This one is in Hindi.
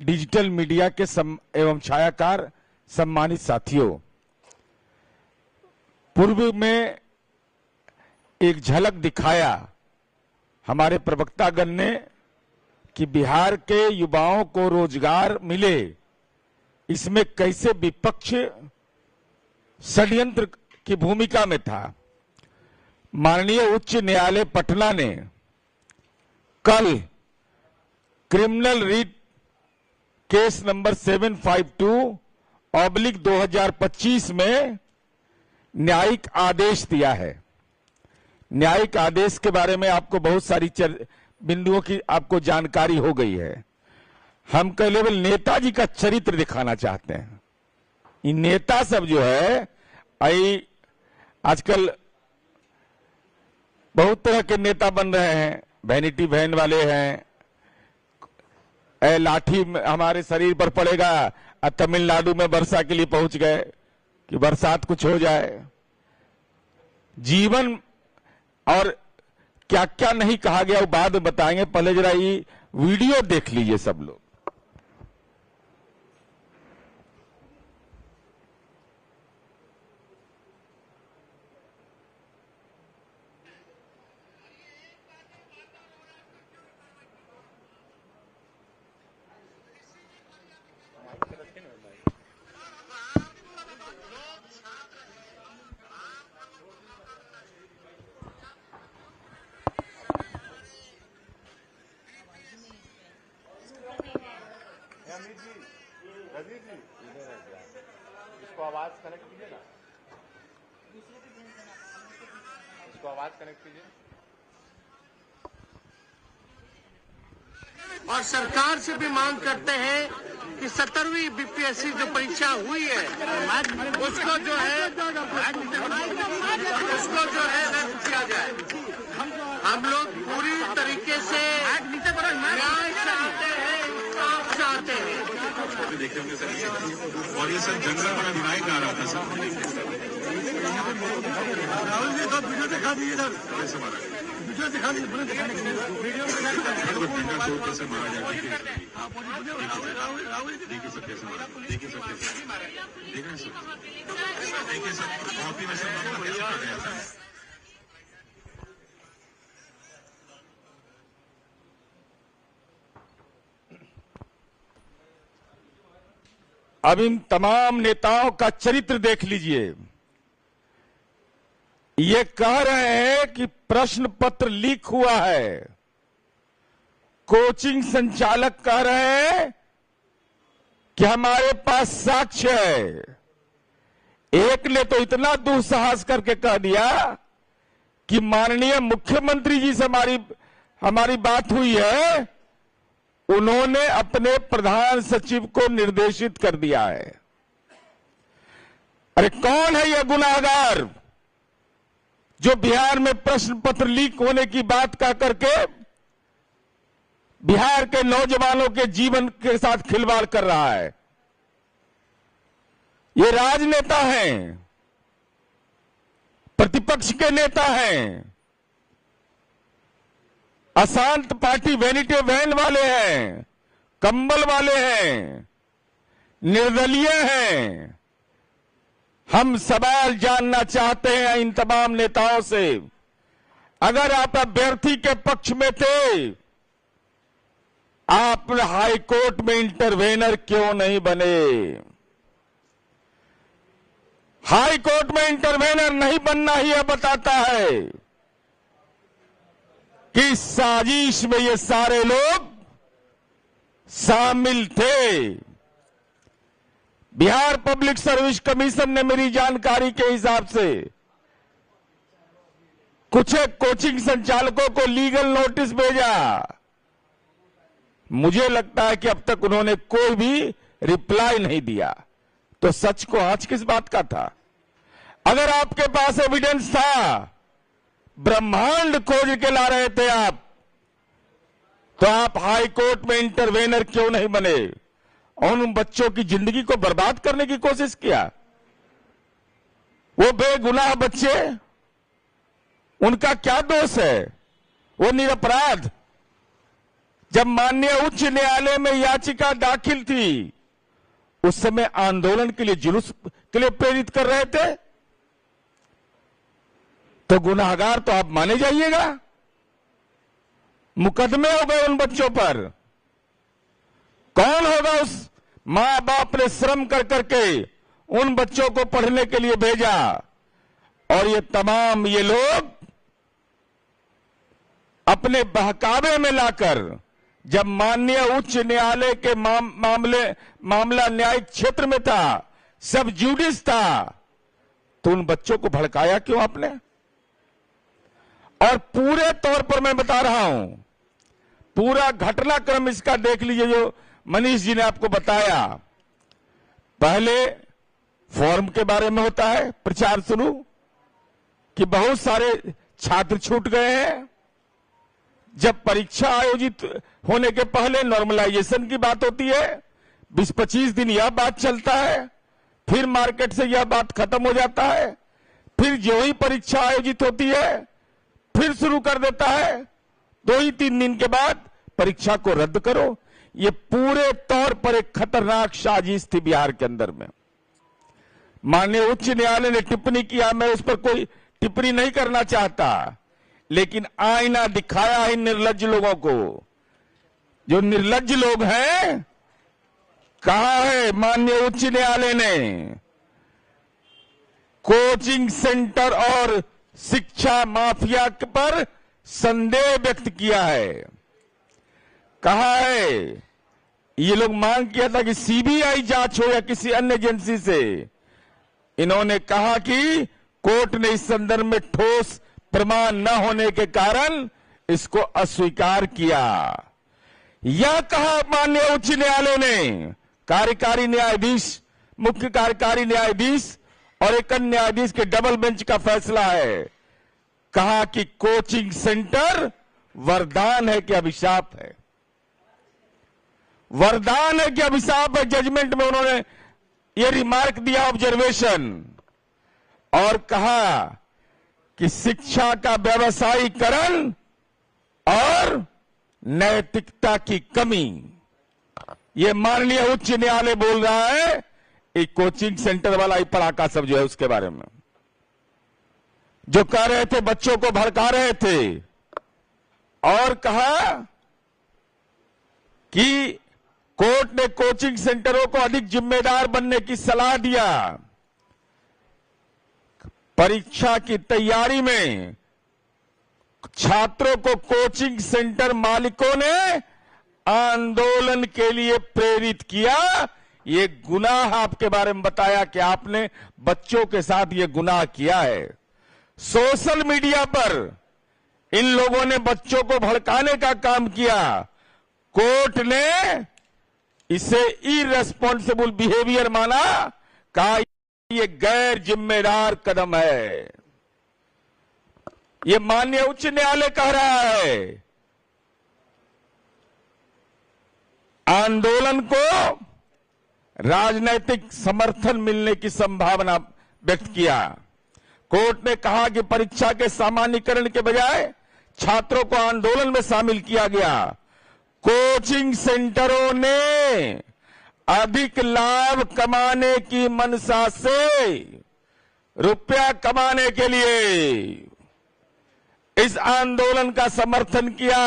डिजिटल मीडिया के एवं छायाकार सम्मानित साथियों, पूर्व में एक झलक दिखाया हमारे प्रवक्तागण ने कि बिहार के युवाओं को रोजगार मिले, इसमें कैसे विपक्ष षड्यंत्र की भूमिका में था। माननीय उच्च न्यायालय पटना ने कल क्रिमिनल रीट केस नंबर 752/2025 में न्यायिक आदेश दिया है। न्यायिक आदेश के बारे में आपको बहुत सारी बिंदुओं की आपको जानकारी हो गई है। हम केवल नेताजी का चरित्र दिखाना चाहते हैं। ये नेता सब जो है आजकल बहुत तरह के नेता बन रहे हैं। वैनिटी वैन वाले हैं, लाठी हमारे शरीर पर पड़ेगा और तमिलनाडु में वर्षा के लिए पहुंच गए कि बरसात कुछ हो जाए। जीवन और क्या क्या नहीं कहा गया वो बाद में बताएंगे। पहले जरा ये वीडियो देख लीजिए सब लोग। इसको आवाज कनेक्ट कीजिए ना, इसको आवाज कनेक्ट कीजिए। और सरकार से भी मांग करते हैं कि 17वीं बीपीएससी जो परीक्षा हुई है उसको जो है रद्द किया जाए। हम लोग पूरी तरीके से न्याय चाहते हैं, इंसाफ चाहते हैं। देखे होंगे सर, और ये सर जंगल बड़ा न्याय आ रहा था सर। राहुल जी तो वीडियो दिखा दीजिए सर, वीडियो दिखा दीजिए, वीडियो कैसे मारा जाए। देखिए सर कैसे मारा, देखिए सर कैसे, देखिए सर, देखिए सर कॉपी में सर मामला कैसे कर गया सर। अब इन तमाम नेताओं का चरित्र देख लीजिए। ये कह रहे हैं कि प्रश्न पत्र लीक हुआ है। कोचिंग संचालक कह रहे हैं कि हमारे पास साक्ष्य है। एक ने तो इतना दुस्साहस करके कह दिया कि माननीय मुख्यमंत्री जी से हमारी बात हुई है, उन्होंने अपने प्रधान सचिव को निर्देशित कर दिया है। अरे कौन है यह गुनाहगार जो बिहार में प्रश्न पत्र लीक होने की बात कह करके बिहार के नौजवानों के जीवन के साथ खिलवाड़ कर रहा है? ये राजनेता हैं, प्रतिपक्ष के नेता हैं, अशांत पार्टी वैनिटी वैन वाले हैं, कंबल वाले हैं, निर्दलीय हैं। हम सवाल जानना चाहते हैं इन तमाम नेताओं से, अगर आप अभ्यर्थी के पक्ष में थे, आप हाई कोर्ट में इंटरवेनर क्यों नहीं बने? हाई कोर्ट में इंटरवेनर नहीं बनना ही यह बताता है कि साजिश में ये सारे लोग शामिल थे। बिहार पब्लिक सर्विस कमीशन ने मेरी जानकारी के हिसाब से कुछ कोचिंग संचालकों को लीगल नोटिस भेजा। मुझे लगता है कि अब तक उन्होंने कोई भी रिप्लाई नहीं दिया। तो सच को आज किस बात का था? अगर आपके पास एविडेंस था, ब्रह्मांड खोज के ला रहे थे आप, तो आप हाई कोर्ट में इंटरवेनर क्यों नहीं बने और उन बच्चों की जिंदगी को बर्बाद करने की कोशिश किया? वो वो बेगुनाह बच्चे, उनका क्या दोष है? वो निरपराध। जब माननीय उच्च न्यायालय में याचिका दाखिल थी, उस समय आंदोलन के लिए, जुलूस के लिए प्रेरित कर रहे थे, तो गुनाहगार तो आप माने जाइएगा। मुकदमे हो गए उन बच्चों पर। कौन होगा उस मां बाप ने श्रम कर करके उन बच्चों को पढ़ने के लिए भेजा, और ये तमाम ये लोग अपने बहकावे में लाकर, जब माननीय उच्च न्यायालय के मामला न्यायिक क्षेत्र में था, सब जुडिस था, तो उन बच्चों को भड़काया क्यों आपने? और पूरे तौर पर मैं बता रहा हूं, पूरा घटनाक्रम इसका देख लीजिए जो मनीष जी ने आपको बताया। पहले फॉर्म के बारे में होता है प्रचार शुरू कि बहुत सारे छात्र छूट गए हैं। जब परीक्षा आयोजित होने के पहले नॉर्मलाइजेशन की बात होती है, 20-25 दिन यह बात चलता है, फिर मार्केट से यह बात खत्म हो जाता है, फिर जो ही परीक्षा आयोजित होती है फिर शुरू कर देता है, 2-3 दिन के बाद परीक्षा को रद्द करो। ये पूरे तौर पर एक खतरनाक साजिश थी बिहार के अंदर में। माननीय उच्च न्यायालय ने टिप्पणी किया, मैं उस पर कोई टिप्पणी नहीं करना चाहता, लेकिन आईना दिखाया है निर्लज्ज लोगों को। जो निर्लज्ज लोग हैं, कहा है माननीय उच्च न्यायालय ने, कोचिंग सेंटर और शिक्षा माफिया पर संदेह व्यक्त किया है। कहा है, ये लोग मांग किया था कि सीबीआई जांच हो या किसी अन्य एजेंसी से। इन्होंने कहा कि कोर्ट ने इस संदर्भ में ठोस प्रमाण न होने के कारण इसको अस्वीकार किया। यह कहा माननीय उच्च न्यायालय ने, कार्यकारी न्यायाधीश, मुख्य कार्यकारी न्यायाधीश और एक अन्य न्यायाधीश के डबल बेंच का फैसला है। कहा कि कोचिंग सेंटर वरदान है कि अभिशाप है? वरदान है कि अभिशाप है? जजमेंट में उन्होंने ये रिमार्क दिया, ऑब्जर्वेशन, और कहा कि शिक्षा का व्यवसायीकरण और नैतिकता की कमी। ये माननीय उच्च न्यायालय बोल रहा है। एक कोचिंग सेंटर वाला ही पढ़ाका सब जो है उसके बारे में जो कह रहे थे, बच्चों को भड़का रहे थे, और कहा कि कोर्ट ने कोचिंग सेंटरों को अधिक जिम्मेदार बनने की सलाह दिया। परीक्षा की तैयारी में छात्रों को कोचिंग सेंटर मालिकों ने आंदोलन के लिए प्रेरित किया। ये गुनाह आपके बारे में बताया कि आपने बच्चों के साथ ये गुनाह किया है। सोशल मीडिया पर इन लोगों ने बच्चों को भड़काने का काम किया। कोर्ट ने इसे इरेस्पॉन्सिबल बिहेवियर माना, कहा ये गैर जिम्मेदार कदम है। ये माननीय उच्च न्यायालय कह रहा है। आंदोलन को राजनीतिक समर्थन मिलने की संभावना व्यक्त किया। कोर्ट ने कहा कि परीक्षा के सामान्यीकरण के बजाय छात्रों को आंदोलन में शामिल किया गया। कोचिंग सेंटरों ने अधिक लाभ कमाने की मंशा से, रुपया कमाने के लिए इस आंदोलन का समर्थन किया।